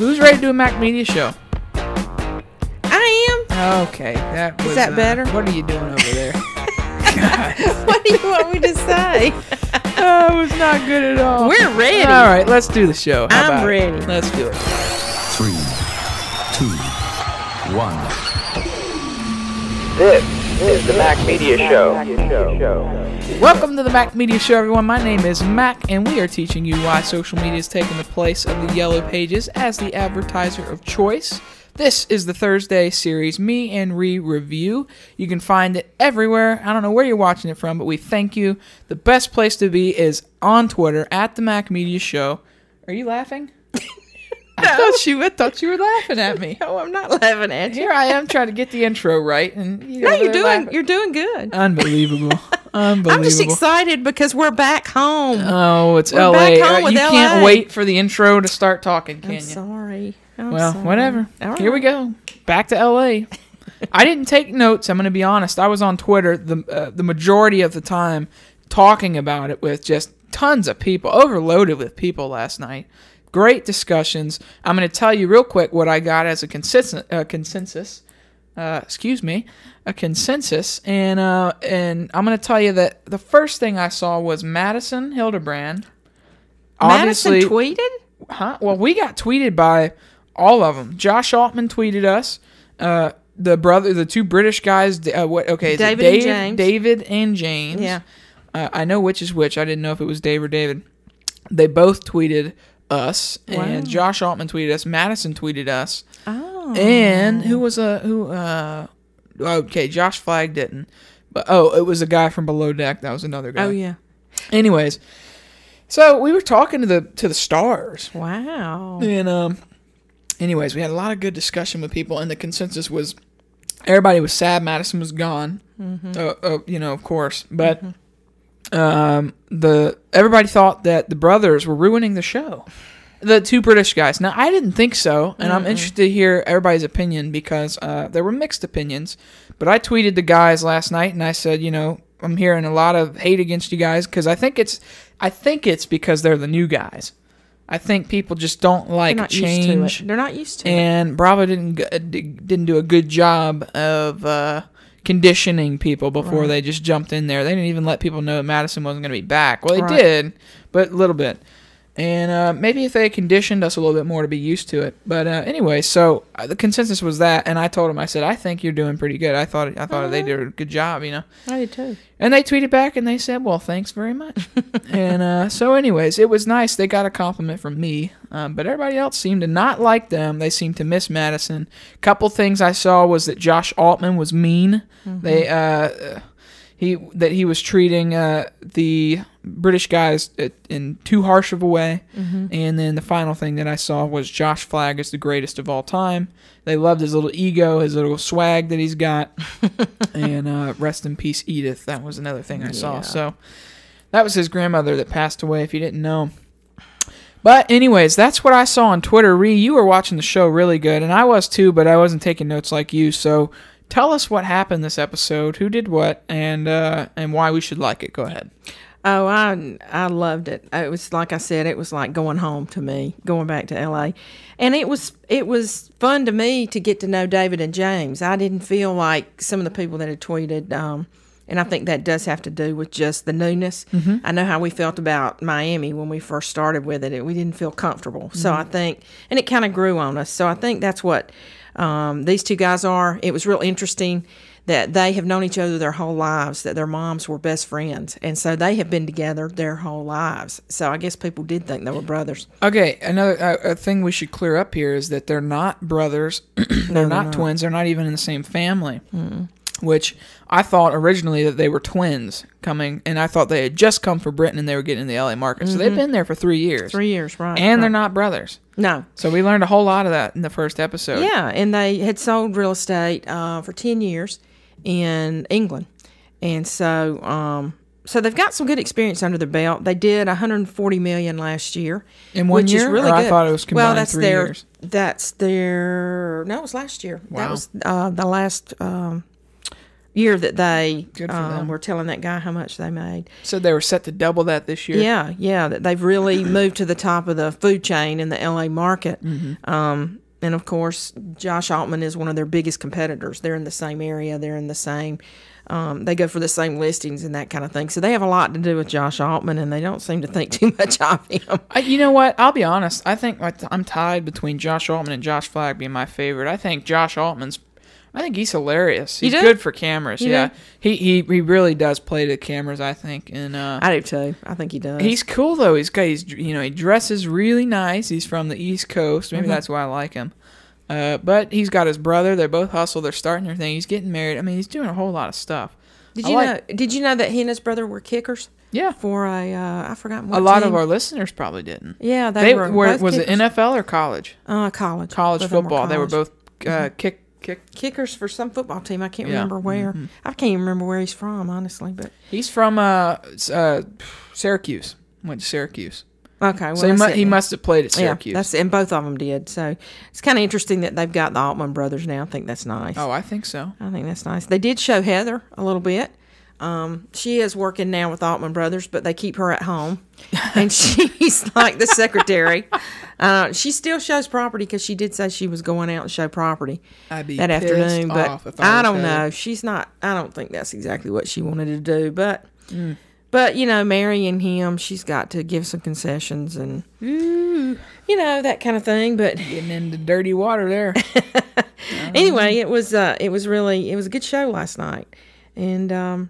Who's ready to do a Mac Media show? I am. Okay, that was, Is that better? What are you doing over there? What do you want me to say? That was not good at all. We're ready. All right, let's do the show. How I'm about it? ready. Let's do it. 3, 2, 1. This is the Mac Media Show. Welcome to the Mac Media Show, everyone. My name is Mac, and we are teaching you why social media is taking the place of the Yellow Pages as the advertiser of choice. This is the Thursday series, Me and Ree Review. You can find it everywhere. I don't know where you're watching it from, but we thank you. The best place to be is on Twitter, at the Mac Media Show. Are you laughing? No. I thought you were laughing at me. No, I'm not laughing at you. Here I am trying to get the intro right, and No, you're doing good. Unbelievable. Unbelievable. I'm just excited because we're back home. Oh, it's We're LA. back home with You can't LA. wait for the intro to start talking, can I'm you? sorry. Well, sorry. whatever. All Here we right. go. Back to LA. I didn't take notes. I'm going to be honest. I was on Twitter the majority of the time talking about it with just tons of people, overloaded with people last night. Great discussions. I'm going to tell you real quick what I got as a consensus. A consensus, and I'm going to tell you that the first thing I saw was Madison Hildebrand. Madison Obviously, tweeted? huh? Well, we got tweeted by all of them. Josh Altman tweeted us. The two British guys. David and James. Yeah. I know which is which. I didn't know if it was Dave or David. They both tweeted us, and Josh Altman tweeted us. Madison tweeted us. Oh. And okay, Josh Flagg didn't. But it was a guy from Below Deck. That was another guy. Oh, yeah. Anyways, so we were talking to the stars. Wow. And anyways, we had a lot of good discussion with people, and the consensus was everybody was sad Madison was gone. Mm-hmm. Of course, but everybody thought that the brothers were ruining the show. The two British guys. Now, I didn't think so, and I'm interested to hear everybody's opinion because there were mixed opinions. But I tweeted the guys last night, and I said, I'm hearing a lot of hate against you guys because I think it's because they're the new guys. I think people just don't like change. They're not used to it. And Bravo didn't do a good job of conditioning people before they just jumped in there. They didn't even let people know that Madison wasn't going to be back. Well, they did, but a little bit. And maybe if they had conditioned us a little bit more to be used to it. But anyway, so the consensus was that, and I told him, I said, I think you're doing pretty good. I thought they did a good job, I did too. And they tweeted back and they said, well, thanks very much. And so anyways, it was nice. They got a compliment from me. But everybody else seemed to not like them. They seemed to miss Madison. A couple things I saw was that Josh Altman was mean. Mm-hmm. He was treating the British guys in too harsh of a way. Mm-hmm. And then the final thing that I saw was Josh Flagg is the greatest of all time. They loved his little ego, his little swag that he's got. And rest in peace, Edith. That was another thing I saw. So that was his grandmother that passed away, if you didn't know. But anyways, that's what I saw on Twitter. Ree, you were watching the show really good, and I was too, but I wasn't taking notes like you. So tell us what happened this episode, who did what, and why we should like it. Go ahead. Oh, I loved it. It was like I said, it was like going home to me, going back to LA, and it was fun to me to get to know David and James. I didn't feel like some of the people that had tweeted, and I think that does have to do with just the newness. Mm-hmm. I know how we felt about Miami when we first started with it. We didn't feel comfortable, so I think, and it kind of grew on us. So I think that's what these two guys are. It was real interesting that they have known each other their whole lives, that their moms were best friends, and so they have been together their whole lives. So I guess people did think they were brothers. Okay, another thing we should clear up here is that they're not brothers. They're not twins. They're not even in the same family, which I thought originally that they were twins coming, and I thought they had just come for Britain and they were getting in the LA market. So they've been there for 3 years. 3 years, right. And they're not brothers. No. So we learned a whole lot of that in the first episode. Yeah, and they had sold real estate for 10 years in England. And so they've got some good experience under their belt. They did $140 million last year. In 1 year? Which is really or good. I thought it was combined that's 3 years. That's their, no, it was last year. Wow. That was the last year that they Good for them. were telling that guy how much they made. So they were set to double that this year. Yeah, that they've really moved to the top of the food chain in the LA market. And of course, Josh Altman is one of their biggest competitors. They're in the same area. They're in the same. They go for the same listings and that kind of thing. So they have a lot to do with Josh Altman, and they don't seem to think too much of him. You know what? I'll be honest. I think I'm tied between Josh Altman and Josh Flagg being my favorite. I think he's hilarious. He's good for cameras. Yeah, he really does play to cameras. I think, and I do too. I think he does. He's cool though. He dresses really nice. He's from the East Coast. Maybe that's why I like him. But he's got his brother. They both hustle. They're starting their thing. He's getting married. I mean, he's doing a whole lot of stuff. Did you know that he and his brother were kickers? Yeah. For I forgot what a lot team. of our listeners probably didn't. Yeah, they were. Was it NFL or college? College. College football. They were both kickers for some football team. I can't remember where. I can't even remember where he's from, honestly. But he's from Syracuse. Went to Syracuse. Okay, well, so he must have played at Syracuse. Yeah, and both of them did. So it's kind of interesting that they've got the Altman brothers now. I think that's nice. Oh, I think so. I think that's nice. They did show Heather a little bit. She is working now with Altman brothers, but they keep her at home, and she's like the secretary. She still shows property because she did say she was going out and show property that afternoon. But I don't know. She's not. I don't think that's exactly what she wanted to do. But. But, marrying him, she's got to give some concessions and, that kind of thing. But getting into dirty water there. Anyway, it was a good show last night. And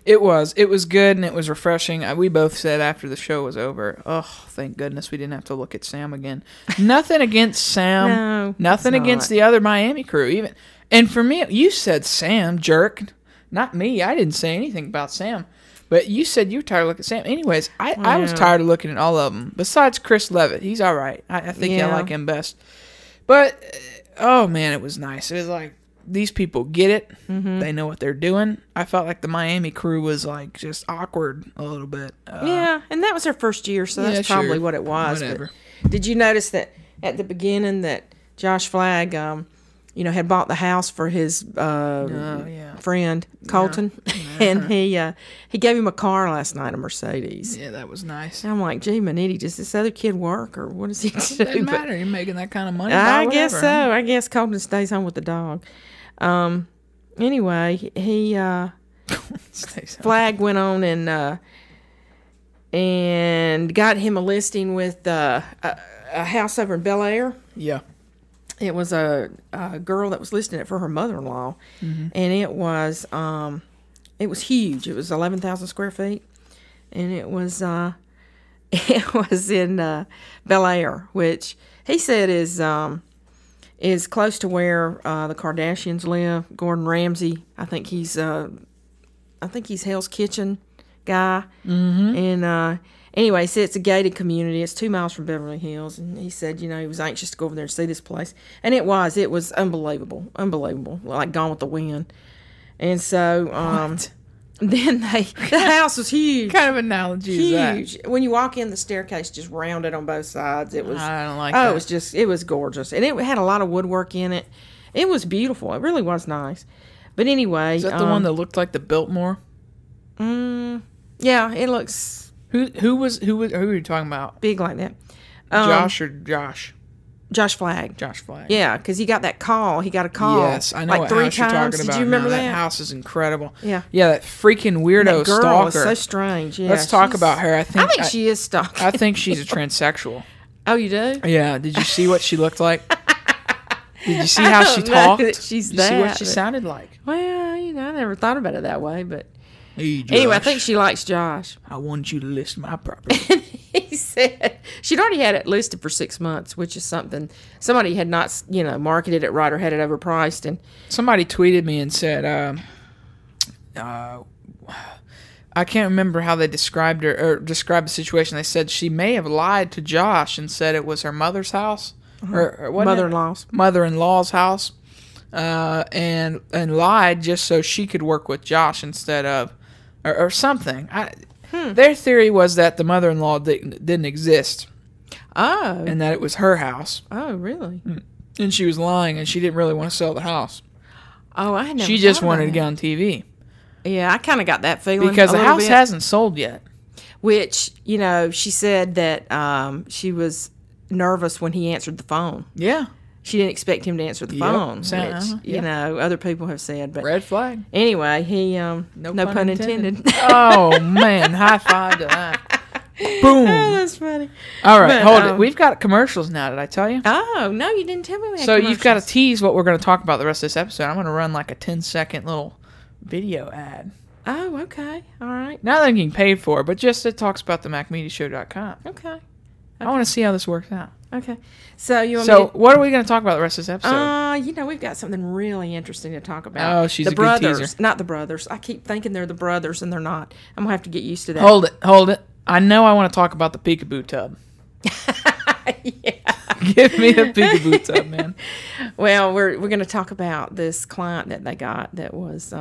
it was good and it was refreshing. We both said after the show was over, oh, thank goodness we didn't have to look at Sam again. Nothing against Sam. No, nothing against the other Miami crew. Even. And for me, you said Sam, jerk. Not me. I didn't say anything about Sam. But you said you were tired of looking at Sam. Anyways, I was tired of looking at all of them. Besides Chris Levitt. He's all right. I think I like him best. But, oh, man, it was nice. It was like, these people get it. Mm-hmm. They know what they're doing. I felt like the Miami crew was, like, just awkward a little bit. Yeah, and that was their first year, so that's probably what it was. Whatever. But did you notice that at the beginning that Josh Flagg, had bought the house for his friend Colton, and he gave him a car last night, a Mercedes. Yeah, that was nice. And I'm like, gee, Maniti, does this other kid work, or what does he do? It doesn't matter. You're making that kind of money. I guess so. I guess Colton stays home with the dog. Anyway, he Flagg went on and got him a listing with a house over in Bel Air. Yeah. It was a girl that was listing it for her mother-in-law, and it was huge. It was 11,000 square feet, and it was in Bel Air, which he said is close to where the Kardashians live. Gordon Ramsay, I think he's Hell's Kitchen guy, and. Anyway, he said it's a gated community. It's 2 miles from Beverly Hills. And he said, he was anxious to go over there and see this place. And it was unbelievable. Unbelievable. Like Gone with the Wind. And so, then the house was huge. What kind of analogy is that? When you walk in, the staircase just rounded on both sides. It was. I don't like that. It was gorgeous. And it had a lot of woodwork in it. It was beautiful. It really was nice. But anyway. Is that the one that looked like the Biltmore? Yeah, it looks. Who are you talking about? Big like that. Josh or Josh? Josh Flagg. Josh Flagg. Yeah, because he got that call. He got a call. Yes, I know like what 3 house times. you're talking about. Did you remember now. that? That house is incredible. Yeah. Yeah, that freaking weirdo that girl stalker. Is so strange. Yeah, Let's talk about her. I think she is stalking. I think she's a transsexual. Oh, you do? Yeah. Did you see what she looked like? Did you see how she talked? Did you see what she sounded like? Well, I never thought about it that way, but hey, Josh, anyway, I think she likes Josh. I want you to list my property. He said she'd already had it listed for 6 months, which is something somebody had not, marketed it right or had it overpriced. And somebody tweeted me and said, I can't remember how they described her or described the situation. They said she may have lied to Josh and said it was her mother's house or mother-in-law's house, and lied just so she could work with Josh instead of or something. Their theory was that the mother-in-law didn't exist. Oh. And that it was her house. Oh, really? And she was lying, and she didn't really want to sell the house. Oh, I had never She just thought wanted to about get on TV. Yeah, I kind of got that feeling. Because a the little house bit. hasn't sold yet. Which, you know, she said that she was nervous when he answered the phone. Yeah. She didn't expect him to answer the phone, which, you know, other people have said. But red flag. Anyway, he, no pun intended. Oh, man. High five to that. Boom. Oh, that's funny. All right, hold it. We've got commercials now, did I tell you? Oh, no, you didn't tell me we had So commercials. you've got to tease what we're going to talk about the rest of this episode. I'm going to run like a 10-second little video ad. Oh, okay. All right. Not that I'm getting paid for, but just it talks about the MacMediaShow.com. Okay. I want to see how this works out. Okay. So you want So me to, what are we going to talk about the rest of this episode? you know, we've got something really interesting to talk about. Oh, she's the a good brothers, teaser. not the brothers. I keep thinking they're the brothers, and they're not. I'm gonna have to get used to that. Hold it. I know I want to talk about the peekaboo tub. Yeah. Give me the peekaboo tub, man. Well, we're going to talk about this client that they got that was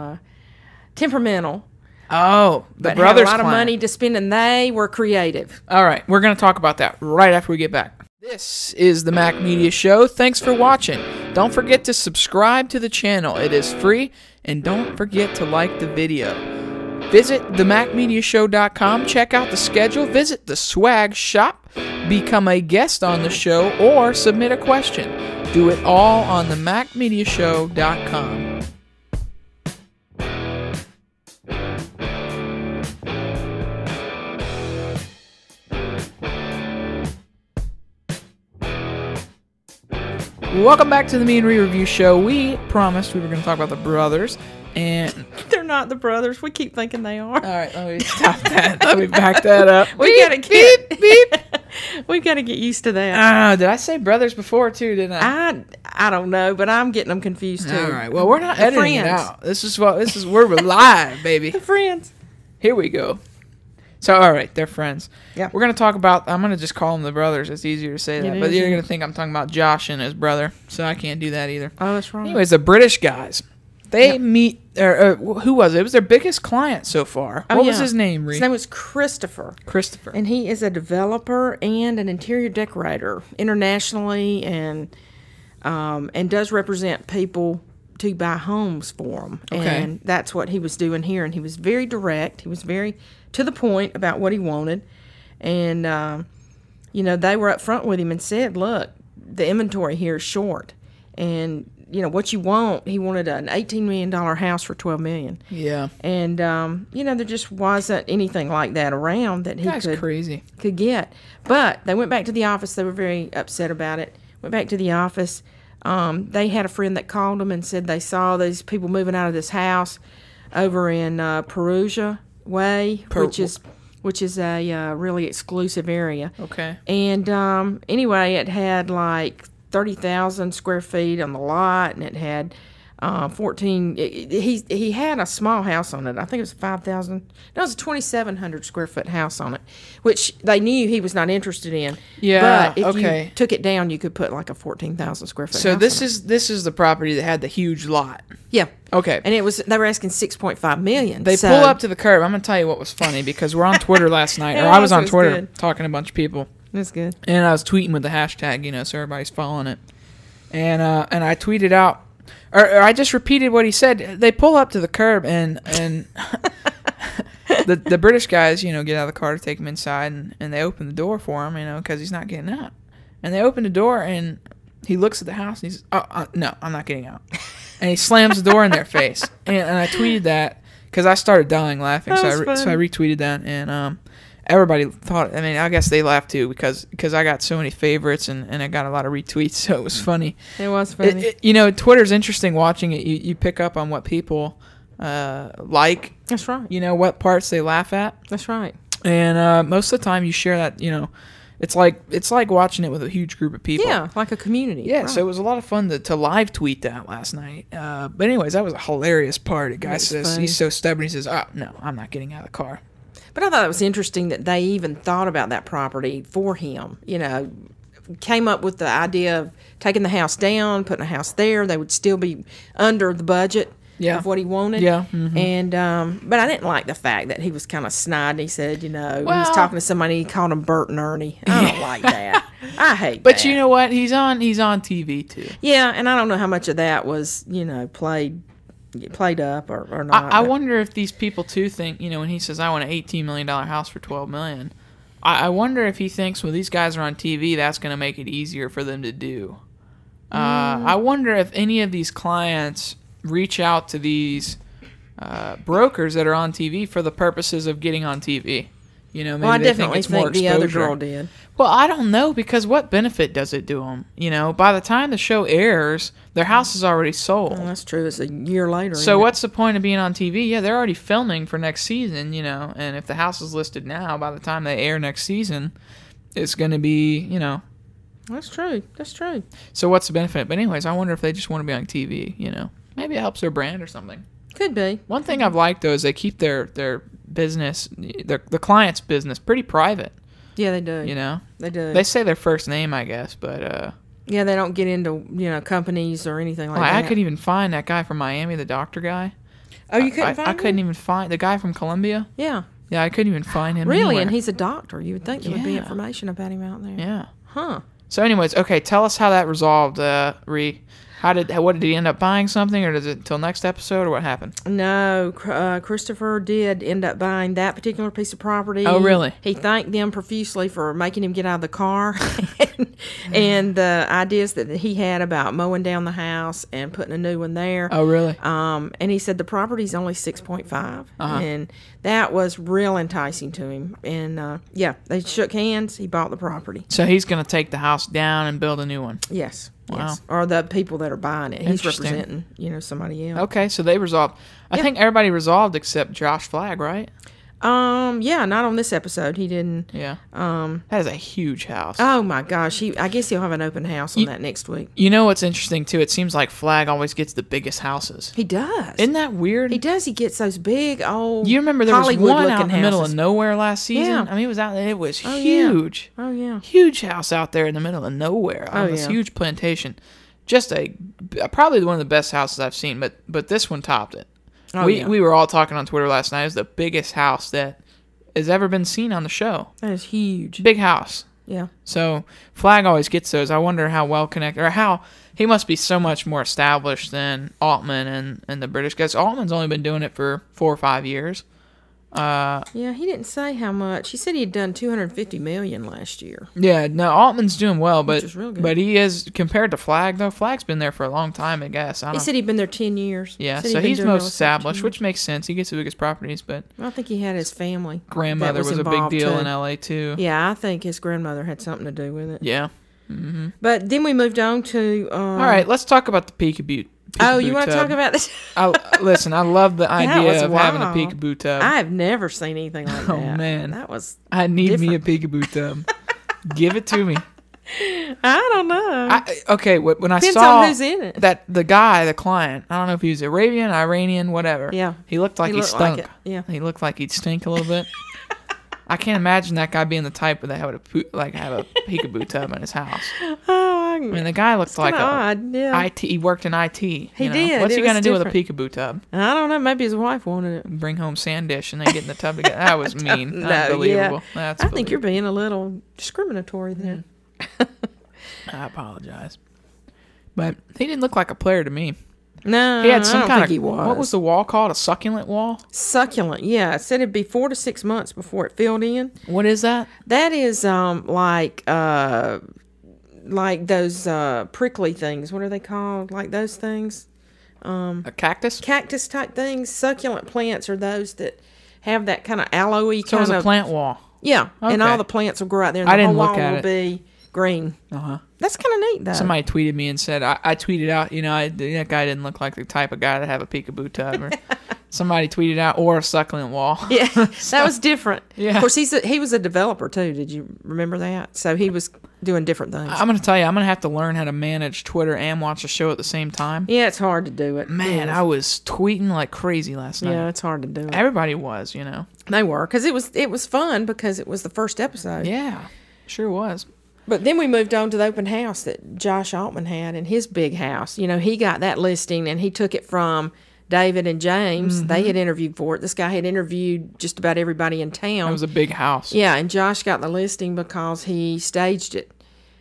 temperamental. Oh, the but brothers had a lot client. of money to spend, and they were creative. All right, we're going to talk about that right after we get back. This is the Mac Media Show. Thanks for watching. Don't forget to subscribe to the channel. It is free, and don't forget to like the video. Visit themacmediashow.com, check out the schedule, visit the swag shop, become a guest on the show, or submit a question. Do it all on themacmediashow.com. Welcome back to the Me and Ree Review Show. We promised we were going to talk about the brothers, and They're not the brothers. We keep thinking they are. all right, let me stop that. Let me back that up. We gotta get we gotta get used to that. Did I say brothers before too? Didn't I? I don't know, but I'm getting them confused too. All right. Well, we're not The editing it friends. out. This is we're live, baby. The friends. Here we go. So, all right, they're friends. Yeah. We're gonna talk about. I'm gonna just call them the brothers. It's easier to say that, It but is, you're yeah. gonna think I'm talking about Josh and his brother, so I can't do that either. Oh, that's right. Anyways, the British guys. They meet. Who was it? It was their biggest client so far. Oh, What was yeah. his name? Ree? His name was Christopher. Christopher. And he is a developer and an interior decorator internationally, and does represent people to buy homes for them. Okay. And that's what he was doing here. And he was very direct. He was very to the point about what he wanted. And, you know, they were up front with him and said, look, the inventory here is short. And, you know, what you want, he wanted an $18 million house for $12 million. Yeah. And, you know, there just wasn't anything like that around that he That's crazy. could get. But they went back to the office. They were very upset about it. Went back to the office. They had a friend that called them and said they saw these people moving out of this house over in Perugia Way, which is a really exclusive area. Okay. And anyway, it had like 30,000 square feet on the lot, and it had 14. He had a small house on it. I think it was 5,000. No, it was a 2,700 square foot house on it, which they knew he was not interested in. Yeah, But if okay. you took it down, you could put like a 14,000 square foot. So house this on is the property that had the huge lot. it. Yeah. Okay. And it was they were asking 6.5 million. They so, pull up to the curb. I'm gonna tell you what was funny because we're on Twitter last night, or It I was was, it on was Twitter good. talking to a bunch of people, That's good. and I was tweeting with the hashtag, so everybody's following it. And I tweeted out, or I just repeated what he said. They pull up to the curb, and the British guys, get out of the car to take him inside, and they open the door for him, because he's not getting out. And they open the door, and he looks at the house, and he says, no, I'm not getting out. And he slams the door in their face. And I tweeted that because I started dying laughing, That so was I funny. retweeted that, and everybody thought. I guess they laughed too because I got so many favorites and I got a lot of retweets, so it was funny. It was funny. Twitter's interesting watching it. You pick up on what people like. That's right. What parts they laugh at, That's right. and most of the time you share that. It's like watching it with a huge group of people. Yeah, like a community. Yeah, Right. so it was a lot of fun to live tweet that last night. But anyways, that was a hilarious part. A guy was says funny. he's so stubborn. He says, "Oh no, I'm not getting out of the car." But I thought it was interesting that they even thought about that property for him. Came up with the idea of taking the house down, putting a house there. They would still be under the budget Yeah. of what he wanted. Yeah, mhm. And but I didn't like the fact that he was kind of snide. He said, he was Well- talking to somebody. He called him Bert and Ernie. I don't like that. I hate But that. you know what? He's on TV too. Yeah, and I don't know how much of that was, played played up or not. I wonder if these people too think, when he says I want an $18 million house for $12 million, I wonder if he thinks, well, these guys are on TV, that's going to make it easier for them to do. I wonder if any of these clients reach out to these brokers that are on TV for the purposes of getting on TV. Maybe I they definitely think it's more the other exposure. girl did. Well, I don't know, because what benefit does it do them? By the time the show airs, their house is already sold. Well, that's true. It's a year later. So what's the point of being on TV? Yeah, they're already filming for next season, and if the house is listed now, by the time they air next season, it's going to be, That's true. That's true. So what's the benefit? But anyways, I wonder if they just want to be on TV, Maybe it helps their brand or something. Could be. One thing I've liked, though, is they keep their business, the client's business, pretty private. Yeah, they do. They do. They say their first name, I guess, but... yeah, they don't get into, companies or anything like that. I couldn't even find that guy from Miami, the doctor guy. Oh, you couldn't find him? I couldn't even find... The guy from Columbia? Yeah. Yeah, I couldn't even find him Really? anywhere. And he's a doctor. You would think there would be Yeah. information about him out there. Yeah. Huh. So anyways, okay, tell us how that resolved, Ree. What did he end up buying something, or does it until next episode, or what happened? No, Christopher did end up buying that particular piece of property. Oh, really? He thanked them profusely for making him get out of the car and the ideas that he had about mowing down the house and putting a new one there. Oh, really? And he said the property's only 6.5, and that was real enticing to him. And yeah, they shook hands. He bought the property. So he's going to take the house down and build a new one. Yes. Wow. Yes. Or the people that are buying it. He's Interesting. representing, somebody else. Okay, so they resolved. I think everybody resolved except Josh Flagg, right? Yeah, not on this episode. He didn't. Yeah. That is a huge house. Oh my gosh. I guess he'll have an open house on that next week. You know what's interesting too? It seems like Flagg always gets the biggest houses. He does. Isn't that weird? He does. He gets those big old You remember there was Hollywood one out looking in the middle houses. of nowhere last season? Yeah. I mean, it was out there. It was Oh, yeah. huge. Oh yeah. Huge house out there in the middle of nowhere on Oh, this yeah. huge plantation. Just probably one of the best houses I've seen, but this one topped it. Oh, we yeah. we were all talking on Twitter last night. It was the biggest house that has ever been seen on the show. That is huge. Big house. Yeah. So Flagg always gets those. I wonder how well connected, or how he must be so much more established than Altman and the British guys. Altman's only been doing it for 4 or 5 years. Yeah, he didn't say how much. He said he had done $250 million last year. Yeah, no, Altman's doing well, but Which is real good. but he is, compared to Flagg though. Flagg's been there for a long time, I guess. He said he'd been there 10 years. Yeah, Said so he'd been he's doing real most estate for 10 established, years. which makes sense. He gets the biggest properties, but I think he had his family. grandmother that was a big involved, deal too. in LA too. Yeah, I think his grandmother had something to do with it. Yeah. But then we moved on to. All right, let's talk about the peekaboo. Oh, you want to tub. talk about this? Listen, I love the was idea of having a wild. peekaboo tub. I have never seen anything like that. Oh, man. That was. I need me a different. peekaboo tub. Give it to me. I don't know. Okay, when I Depends saw on who's in it. that the guy, the client, I don't know if he was Arabian, Iranian, whatever. Yeah. He looked like he looked stunk. like it, yeah. He looked like he'd stink a little bit. I can't imagine that guy being the type that have a peekaboo tub in his house. Oh, I mean, the guy looked like odd, yeah. IT. He worked in IT. He did. What's It he was gonna do with a different. peekaboo tub? I don't know. Maybe his wife wanted it. Bring home sand dish and then get in the tub together. That was mean. No, Unbelievable. yeah. That's I think you're being a little discriminatory there. I apologize, but he didn't look like a player to me. No, He had I some don't kind think of he was. What was the wall called? A succulent wall? Succulent, yeah. It said it'd be 4 to 6 months before it filled in. What is that? That is like those prickly things. What are they called? Like those things? A cactus? Cactus type things. Succulent plants are those that have that kind of aloe-y So it was kind a of. plant wall. Yeah, and Okay. all the plants will grow out there, and I the whole didn't look wall at will it. be green. Uh-huh. That's kind of neat, though. Somebody tweeted me and said, I tweeted out, that guy didn't look like the type of guy to have a peekaboo tub. Or somebody tweeted out, or a succulent wall. Yeah, that was different. Yeah. Of course, he was a developer, too. Did you remember that? So he was doing different things. I'm going to tell you, I'm going to have to learn how to manage Twitter and watch a show at the same time. Yeah, it's hard to do it. Man, I was tweeting like crazy last night. Yeah, it's hard to do it. Everybody was, They were, because it was fun because it was the first episode. Yeah, sure was. But then we moved on to the open house that Josh Altman had in his big house. He got that listing, and he took it from David and James. Mm-hmm. They had interviewed for it. This guy had interviewed just about everybody in town. It was a big house. Yeah, and Josh got the listing because he staged it.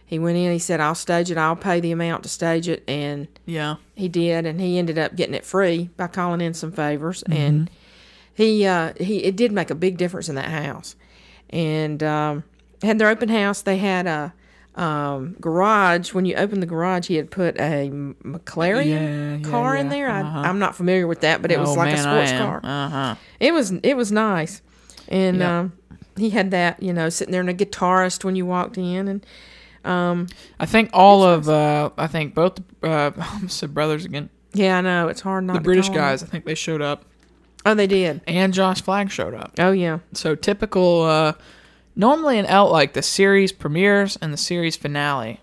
He went in, he said, I'll stage it, I'll pay the amount to stage it, and Yeah. he did, and he ended up getting it free by calling in some favors, and it did make a big difference in that house. And had their open house, they had a garage. When you opened the garage, he had put a McLaren car in there. I'm not familiar with that, but it was like a sports car. It was nice, and he had that, sitting there, and a guitarist when you walked in, and I think I think both I said brothers again. yeah, I know it's hard not. The to British call them. guys, I think they showed up, Oh, they did. and Josh Flagg showed up. Oh yeah. So typical. Normally in like the series premieres and the series finale,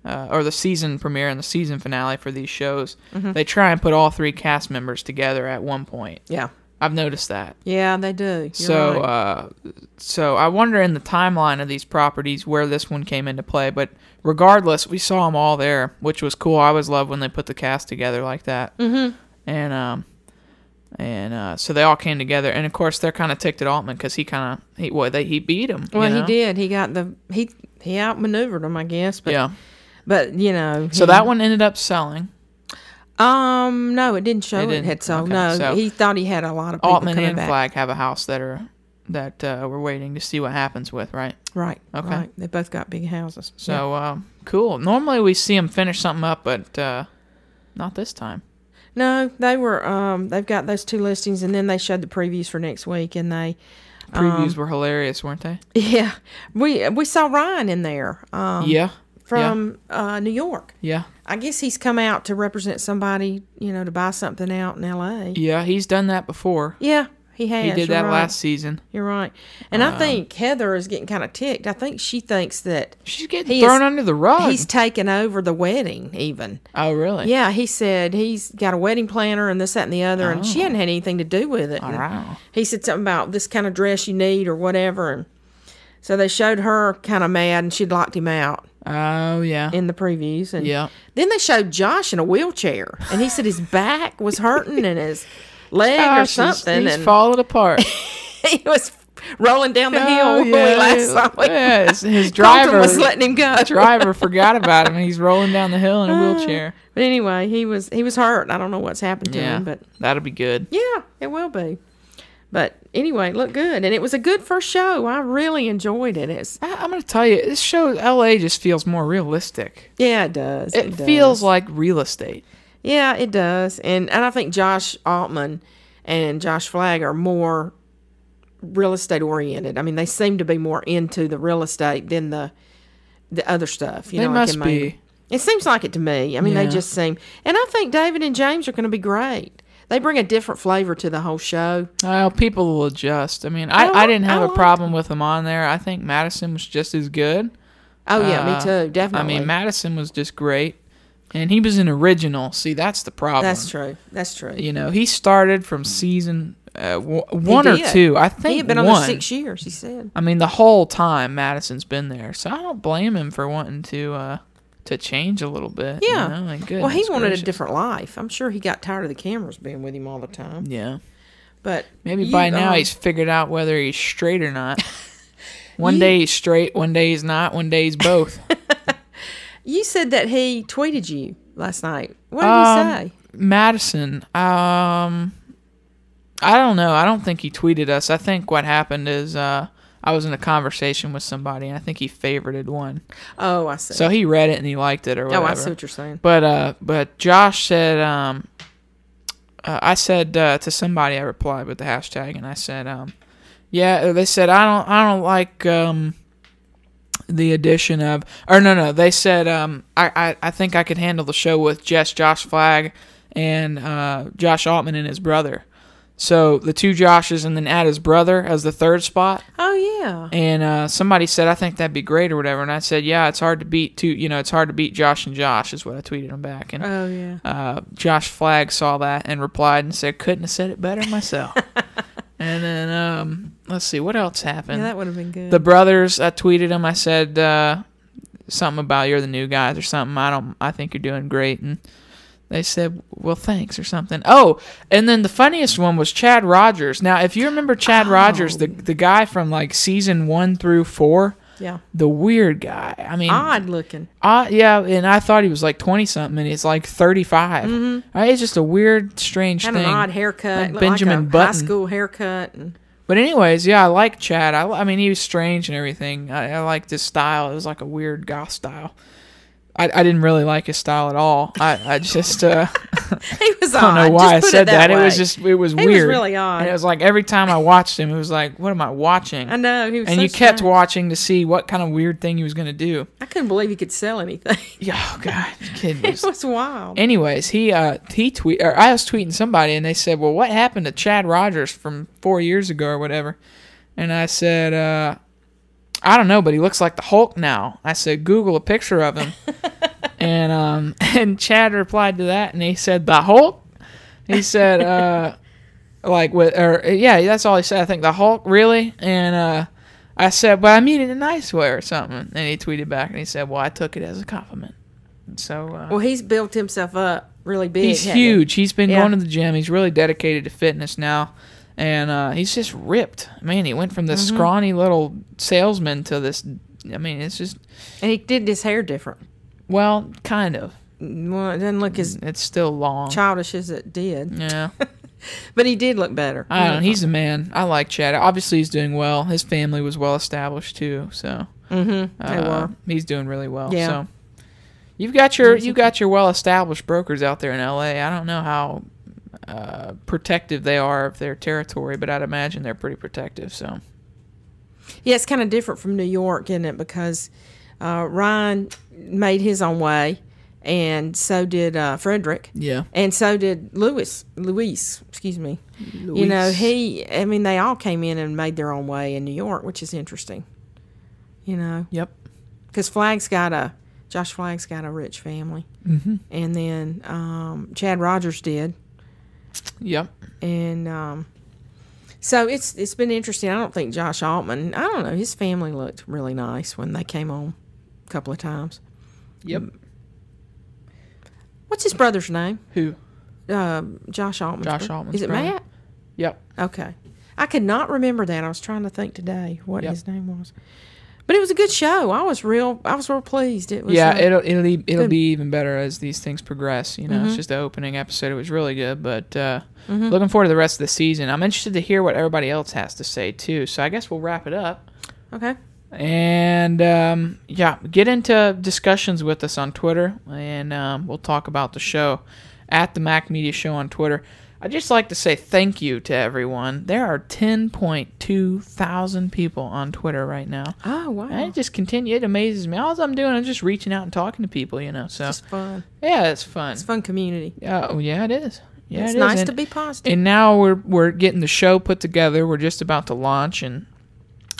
or the season premiere and the season finale for these shows, they try and put all three cast members together at one point. Yeah. I've noticed that. Yeah, they do. So, right. So I wonder in the timeline of these properties where this one came into play. But regardless, we saw them all there, which was cool. I always love when they put the cast together like that. Mm-hmm. And so they all came together, and of course they're kind of ticked at Altman because he beat him. Well, he did. He got he outmaneuvered him, I guess. But, yeah. But So that one ended up selling. No, it didn't show it had sold. Okay, No, so he thought he had a lot of people Altman coming and back. Flagg have a house that we're waiting to see what happens with, right? Right. Okay. Right. They both got big houses. So cool. Normally we see them finish something up, but not this time. No, they were. They've got those two listings, and then they showed the previews for next week, and they Previews were hilarious, weren't they? Yeah, we saw Ryan in there. Yeah. From New York. Yeah. I guess he's come out to represent somebody, to buy something out in L.A. Yeah, he's done that before. Yeah, he has. He did that right. last season. You're right. And I think Heather is getting kind of ticked. I think she thinks that she's getting thrown under the rug. He's taken over the wedding, even. Oh, really? Yeah, he said he's got a wedding planner and this, that, and the other, and she hadn't had anything to do with it. Wow. He said something about this kind of dress you need or whatever, and so they showed her kind of mad, and she'd locked him out. Oh, yeah. In the previews. And yeah. Then they showed Josh in a wheelchair, and he said his back was hurting and his leg or something. He's and falling apart. he was rolling down the hill when we last saw him. Yeah, his Colton driver was letting him go. Driver forgot about him, and he's rolling down the hill in a wheelchair. But anyway, he was hurt. I don't know what's happened to him, but that'll be good. Yeah, it will be. But anyway, it looked good, and it was a good first show. I really enjoyed it. I'm going to tell you, this show, LA, just feels more realistic. Yeah, it does. It feels like real estate. Yeah, it does. And I think Josh Altman and Josh Flagg are more real estate oriented. I mean, they seem to be more into the real estate than the other stuff. They must be. It seems like it to me. I mean, they just seem. And I think David and James are going to be great. They bring a different flavor to the whole show. Well, people will adjust. I mean, I didn't have a problem with them on there. I think Madison was just as good. Oh, yeah, me too. Definitely. I mean, Madison was just great. And he was an original. See, that's the problem. That's true. That's true. He started from season one or two. I think he had been on there 6 years, he said. I mean, the whole time Madison's been there. So I don't blame him for wanting to change a little bit. Yeah. My goodness well, he wanted gracious. a different life. I'm sure he got tired of the cameras being with him all the time. Yeah. But maybe by now he's figured out whether he's straight or not. One day he's straight, one day he's not, one day he's both. You said that he tweeted you last night. What did he say? Madison. I don't know. I don't think he tweeted us. I think what happened is I was in a conversation with somebody, and I think he favorited one. Oh, I see. So he read it and he liked it or whatever. Oh, I see what you're saying. But Josh said, I said to somebody, I replied with the hashtag, and I said, yeah, they said I don't like the addition of, or no, they said I think I could handle the show with just Josh Flagg and Josh Altman and his brother. So the two Joshes, and then add his brother as the third spot. Oh yeah. And somebody said, I think that'd be great or whatever. And I said, yeah, it's hard to beat two. It's hard to beat Josh and Josh is what I tweeted him back. And oh yeah. Josh Flagg saw that and replied and said, couldn't have said it better myself. And then let's see what else happened. Yeah, that would have been good. The brothers, I tweeted them. I said something about you're the new guys or something. I think you're doing great. And they said, well, thanks, or something. Oh, and then the funniest one was Chad Rogers. Now, if you remember Chad Rogers, the guy from like season 1 through 4 Yeah. The weird guy. I mean, Odd looking. Yeah, and I thought he was like 20-something, and he's like 35. It's just a weird, strange Had thing. an odd haircut. Like Benjamin like a Button. high school haircut. And But anyways, yeah, I like Chad. I mean, he was strange and everything. I liked his style. It was like a weird goth style. I didn't really like his style at all. I just he was odd. I don't know why I Just put said that. way. It was weird. He was really odd. And it was like every time I watched him, it was like, what am I watching? I know. He was And so you kept strange. watching to see what kind of weird thing he was going to do. I couldn't believe he could sell anything. Yeah, oh God, the kid It was. was wild. Anyways, I was tweeting somebody, and they said, "Well, what happened to Chad Rogers from 4 years ago or whatever?" And I said, "I don't know, but he looks like the Hulk now." I said, "Google a picture of him." And Chad replied to that, and he said, "The Hulk." He said, yeah, that's all he said. I think the Hulk, really. And I said, "But I mean it in a nice way or something." And he tweeted back, and he said, "Well, I took it as a compliment." And so, Well, he's built himself up really big. he's hasn't he? huge. He's been Yeah. going to the gym. He's really dedicated to fitness now. And he's just ripped. Man, he went from this scrawny little salesman to this. I mean, it's just, And he did his hair different. well, kind of. Well, it doesn't look as It's still long. childish as it did. Yeah. But he did look better. I don't know. He's a man. I like Chad. Obviously, he's doing well. His family was well established, too. So They were. he's doing really well. Yeah. So you've got your well established brokers out there in LA. I don't know how protective they are of their territory, but I'd imagine they're pretty protective. So Yeah, it's kind of different from New York, isn't it? Because Ryan made his own way, and so did Frederick. yeah. And so did Luis, excuse me. You know, they all came in and made their own way in New York, which is interesting. You know, Yep. because Josh Flagg's got a rich family. And then Chad Rogers did. Yep. And so it's been interesting. I don't think Josh Altman, I don't know, his family looked really nice when they came on a couple of times. Yep. What's his brother's name? Who? Josh Altman. Josh Altman's Is it brother. Matt? Yep. Okay. I could not remember that. I was trying to think today what Yep. his name was. But it was a good show. I was real pleased. It was Yeah, it'll be even better as these things progress. You know, it's just the opening episode. It was really good, but looking forward to the rest of the season. I'm interested to hear what everybody else has to say too. So I guess we'll wrap it up. okay. And get into discussions with us on Twitter, and we'll talk about the show at the Mac Media Show on Twitter. I'd just like to say thank you to everyone. There are 10.2 thousand people on Twitter right now. Oh, wow. And it just continues. It amazes me. All I'm doing is just reaching out and talking to people, you know. So It's fun. yeah, it's fun. It's a fun community. Oh yeah, it is. Yeah, It's it is. nice And- to be positive. And now we're getting the show put together. We're just about to launch, and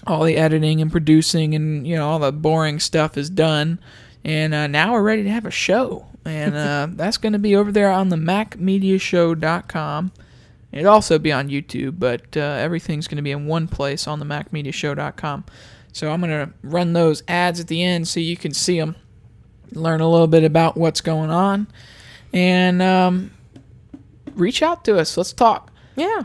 all the editing and producing and all the boring stuff is done. And now we're ready to have a show. And that's going to be over there on the MacMediaShow.com. It'll also be on YouTube, but everything's going to be in one place on the MacMediaShow.com. So I'm going to run those ads at the end so you can see them, learn a little bit about what's going on, and reach out to us. Let's talk. Yeah.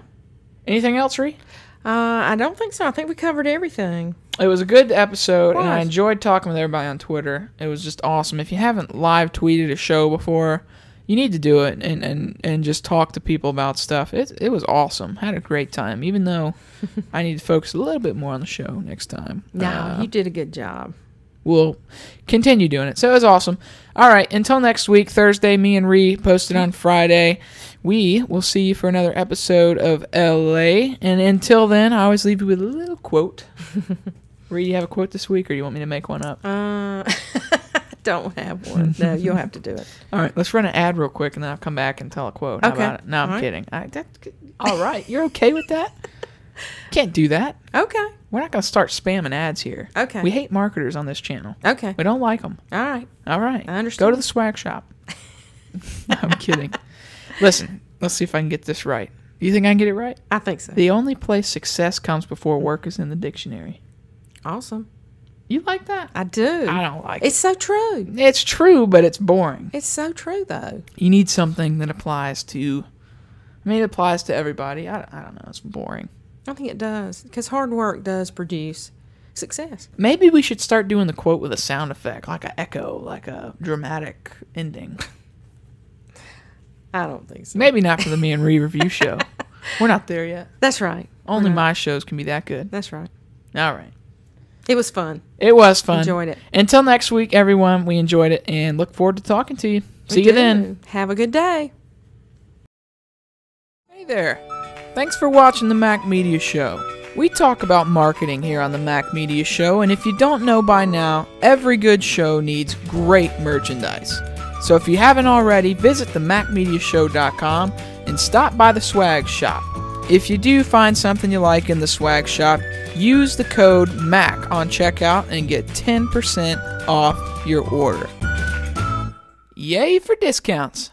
Anything else, Ree? I don't think so. I think we covered everything. It was a good episode, and I Was. enjoyed talking with everybody on Twitter. It was just awesome. If you haven't live tweeted a show before, you need to do it and just talk to people about stuff. It was awesome. Had a great time, even though I need to focus a little bit more on the show next time. No, you did a good job. We'll continue doing it. So it was awesome. All right, until next week, Thursday, me and Ree posted on Friday. We will see you for another episode of LA. And until then, I always leave you with a little quote. Ree, you have a quote this week, or you want me to make one up? Don't have one. No, you'll have to do it. All right, let's run an ad real quick, and then I'll come back and tell a quote. How Okay. about it? No, I'm All right. kidding. All right, you're okay with that? Can't do that. Okay. We're not going to start spamming ads here. Okay. We hate marketers on this channel. Okay. We don't like them. All right. All right. I understand. Go to the swag shop. No, I'm kidding. Listen, let's see if I can get this right. Do you think I can get it right? I think so. The only place success comes before work is in the dictionary. Awesome. You like that? I do. I don't like It's so true. it. It's true, but it's boring. It's so true, though. You need something that applies to... it applies to everybody. I don't know. It's boring. I think it does. Because hard work does produce success. Maybe we should start doing the quote with a sound effect, like an echo, like a dramatic ending. I don't think so. Maybe not for the Me and Ree review show. We're not there yet. That's right. Only my shows can be that good. That's right. All right. It was fun. It was fun. Enjoyed it. Until next week, everyone, we enjoyed it and look forward to talking to you. See you then. Have a good day. Hey there. Thanks for watching the Mac Media Show. We talk about marketing here on the Mac Media Show, and if you don't know by now, every good show needs great merchandise. So if you haven't already, visit themacmediashow.com and stop by the swag shop. If you do find something you like in the swag shop, use the code MAC on checkout and get 10% off your order. Yay for discounts!